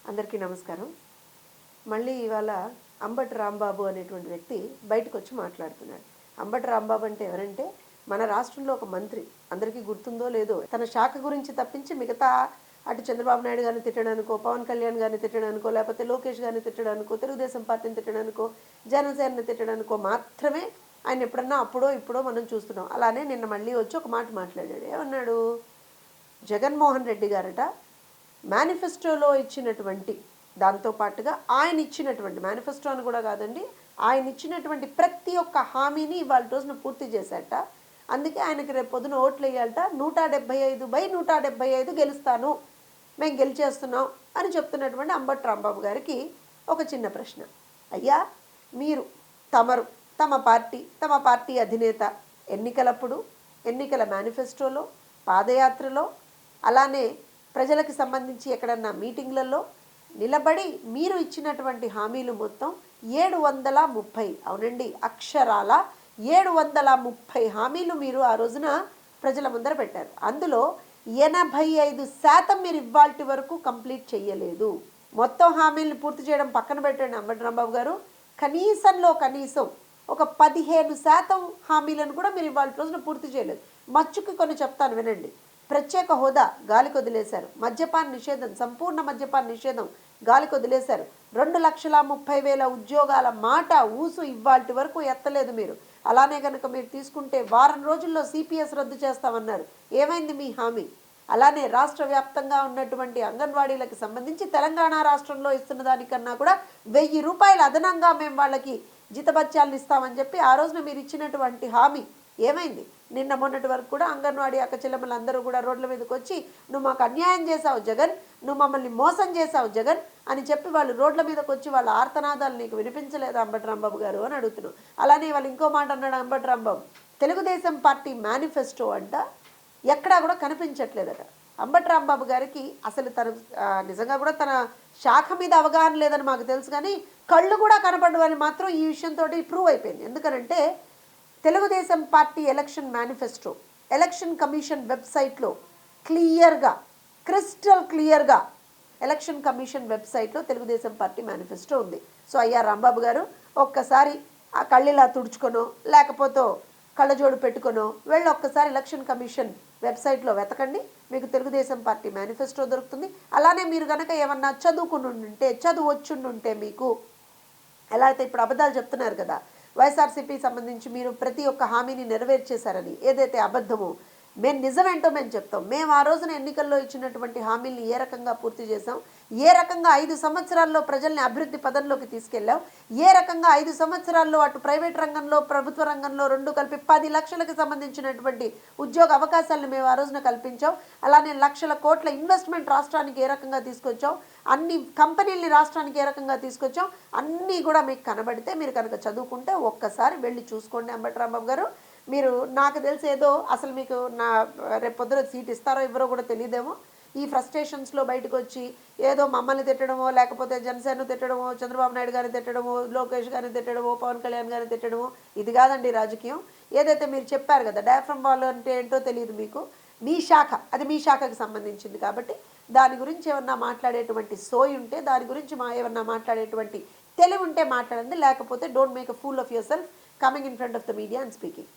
అందరికీ నమస్కారం. మళ్ళీ ఇవాళ అంబటి రాంబాబు అనేటువంటి వ్యక్తి బయటకు వచ్చి మాట్లాడుతున్నాడు. అంబటి రాంబాబు అంటే ఎవరంటే మన రాష్ట్రంలో ఒక మంత్రి. అందరికీ గుర్తుందో లేదో, తన శాఖ గురించి తప్పించి మిగతా అటు చంద్రబాబు నాయుడు గారిని తిట్టడానికో, పవన్ కళ్యాణ్ గారిని తిట్టడానికో, లేకపోతే లోకేష్ గారిని తిట్టడానికో, తెలుగుదేశం పార్టీని తిట్టడానికో, జనసేనని తిట్టడానికో మాత్రమే ఆయన ఎప్పుడన్నా అప్పుడో ఇప్పుడో మనం చూస్తున్నాం. అలానే నిన్న మళ్ళీ వచ్చి ఒక మాట మాట్లాడాడు. ఏమన్నాడు? జగన్మోహన్ రెడ్డి గారట మేనిఫెస్టోలో ఇచ్చినటువంటి దాంతోపాటుగా ఆయన ఇచ్చినటువంటి మేనిఫెస్టో అని కూడా కాదండి, ఆయన ఇచ్చినటువంటి ప్రతి ఒక్క హామీని ఇవాళ రోజున పూర్తి చేశాట. అందుకే ఆయనకి రేపు పొద్దున ఓట్లు వేయాలట. 175/175 గెలుస్తాను, మేము గెలిచేస్తున్నాం అని చెప్తున్నటువంటి అంబటి రాంబాబు గారికి ఒక చిన్న ప్రశ్న. అయ్యా, మీరు తమ పార్టీ అధినేత ఎన్నికలప్పుడు, ఎన్నికల మేనిఫెస్టోలో, పాదయాత్రలో, అలానే ప్రజలకు సంబంధించి ఎక్కడన్నా మీటింగ్లలో నిలబడి మీరు ఇచ్చినటువంటి హామీలు మొత్తం 730, అవునండి, అక్షరాల 730 హామీలు మీరు ఆ రోజున ప్రజల ముందర పెట్టారు. అందులో 85% మీరు ఇవాల్టి వరకు కంప్లీట్ చేయలేదు. మొత్తం హామీలను పూర్తి చేయడం పక్కన పెట్టండి అంబటి రాంబాబు గారు, కనీసం ఒక 15% హామీలను కూడా మీరు ఇవాళ రోజున పూర్తి చేయలేదు. మచ్చుకి కొన్ని చెప్తాను వినండి. ప్రత్యేక హోదా గాలికి వదిలేశారు. మద్యపాన నిషేధం, సంపూర్ణ మద్యపాన నిషేధం గాలికి వదిలేశారు. 2,30,000 ఉద్యోగాల మాట ఊసు ఇవాల్టి వరకు ఎత్తలేదు మీరు. అలానే కనుక మీరు తీసుకుంటే వారం రోజుల్లో సిపిఎస్ రద్దు చేస్తామన్నారు. ఏమైంది మీ హామీ? అలానే రాష్ట్ర వ్యాప్తంగా ఉన్నటువంటి అంగన్వాడీలకు సంబంధించి తెలంగాణ రాష్ట్రంలో ఇస్తున్న దానికన్నా కూడా 1,000 రూపాయలు అదనంగా మేము వాళ్ళకి జీతభత్యాలను ఇస్తామని చెప్పి ఆ రోజున మీరు ఇచ్చినటువంటి హామీ ఏమైంది? నిన్న మొన్నటి వరకు కూడా అంగన్వాడీ అక్క చెల్లెమ్మలు అందరూ కూడా రోడ్ల మీదకి వచ్చి నువ్వు మాకు అన్యాయం చేశావు జగన్, నువ్వు మమ్మల్ని మోసం చేశావు జగన్ అని చెప్పి వాళ్ళు రోడ్ల మీదకి వచ్చి వాళ్ళ ఆర్తనాదాలు నీకు వినిపించలేదు అంబటి రాంబాబు గారు అని అడుగుతున్నావు. అలానే వాళ్ళు ఇంకో మాట అన్నాడు అంబటి రాంబాబు, తెలుగుదేశం పార్టీ మేనిఫెస్టో అంట ఎక్కడా కూడా కనిపించట్లేదట. అంబటి రాంబాబు గారికి అసలు తన నిజంగా కూడా తన శాఖ మీద అవగాహన లేదని మాకు తెలుసు, కానీ కళ్ళు కూడా కనపడవని మాత్రం ఈ విషయంతో ప్రూవ్ అయిపోయింది. ఎందుకనంటే Telugu Desam party election manifesto election commission వెబ్సైట్లో క్రిస్టల్ క్లియర్గా ఎలక్షన్ కమిషన్ వెబ్సైట్లో తెలుగుదేశం పార్టీ మేనిఫెస్టో ఉంది. సో అయ్యా రాంబాబు గారు, ఒక్కసారి ఆ కళ్ళిలా తుడుచుకొనో లేకపోతే కళ్ళజోడు పెట్టుకొనో వెళ్ళి ఒక్కసారి ఎలక్షన్ కమిషన్ వెబ్సైట్లో వెతకండి, మీకు తెలుగుదేశం పార్టీ మేనిఫెస్టో దొరుకుతుంది. అలానే మీరు కనుక ఏమన్నా చదువు వచ్చుండుంటే మీకు ఎలా అయితే ఇప్పుడు అబద్ధాలు చెప్తున్నారు కదా, వైఎస్ఆర్సీపీ సంబంధించి మీరు ప్రతి ఒక్క హామీని నెరవేర్చేశారని ఏదైతే అబద్ధమో, మేము నిజమేంటో మేము చెప్తాం. మేము ఆ రోజున ఎన్నికల్లో ఇచ్చినటువంటి హామీల్ని ఏ రకంగా పూర్తి చేసాం, ఏ రకంగా 5 సంవత్సరాల్లో ప్రజల్ని అభివృద్ధి పదంలోకి తీసుకెళ్ళాం, ఏ రకంగా 5 సంవత్సరాల్లో అటు ప్రైవేట్ రంగంలో ప్రభుత్వ రంగంలో 2 కలిపి 10 లక్షలకు సంబంధించినటువంటి ఉద్యోగ అవకాశాలను మేము ఆ రోజున కల్పించాం. అలానే లక్షల కోట్ల ఇన్వెస్ట్మెంట్ రాష్ట్రానికి ఏ రకంగా తీసుకొచ్చాం, అన్ని కంపెనీల్ని రాష్ట్రానికి ఏ రకంగా తీసుకొచ్చాం, అన్నీ కూడా మీకు కనబడితే మీరు కనుక చదువుకుంటే ఒక్కసారి వెళ్ళి చూసుకోండి అంబటి రాంబాబు గారు. మీరు నాకు తెలిసి ఏదో అసలు మీకు రేపు పొద్దున సీట్ ఇస్తారో ఇవ్వరో కూడా తెలియదేమో, ఈ ఫ్రస్ట్రేషన్స్లో బయటకు వచ్చి ఏదో మమ్మల్ని తిట్టడమో, లేకపోతే జనసేన తిట్టడమో, చంద్రబాబు నాయుడు గారిని తిట్టడమో, లోకేష్ గారిని తిట్టడమో, పవన్ కళ్యాణ్ గారిని తిట్టడమో, ఇది కాదండి రాజకీయం. ఏదైతే మీరు చెప్పారు కదా డయాఫ్రమ్ వాల్ అంటే ఏంటో తెలియదు మీకు, మీ శాఖ అది మీ శాఖకు సంబంధించింది కాబట్టి దాని గురించి ఏమన్నా మాట్లాడేటువంటి సోయి ఉంటే, దాని గురించి ఏమన్నా మాట్లాడేటువంటి తెలివి ఉంటే మాట్లాడండి, లేకపోతే don't make a fool of your self coming in front of the media and speaking.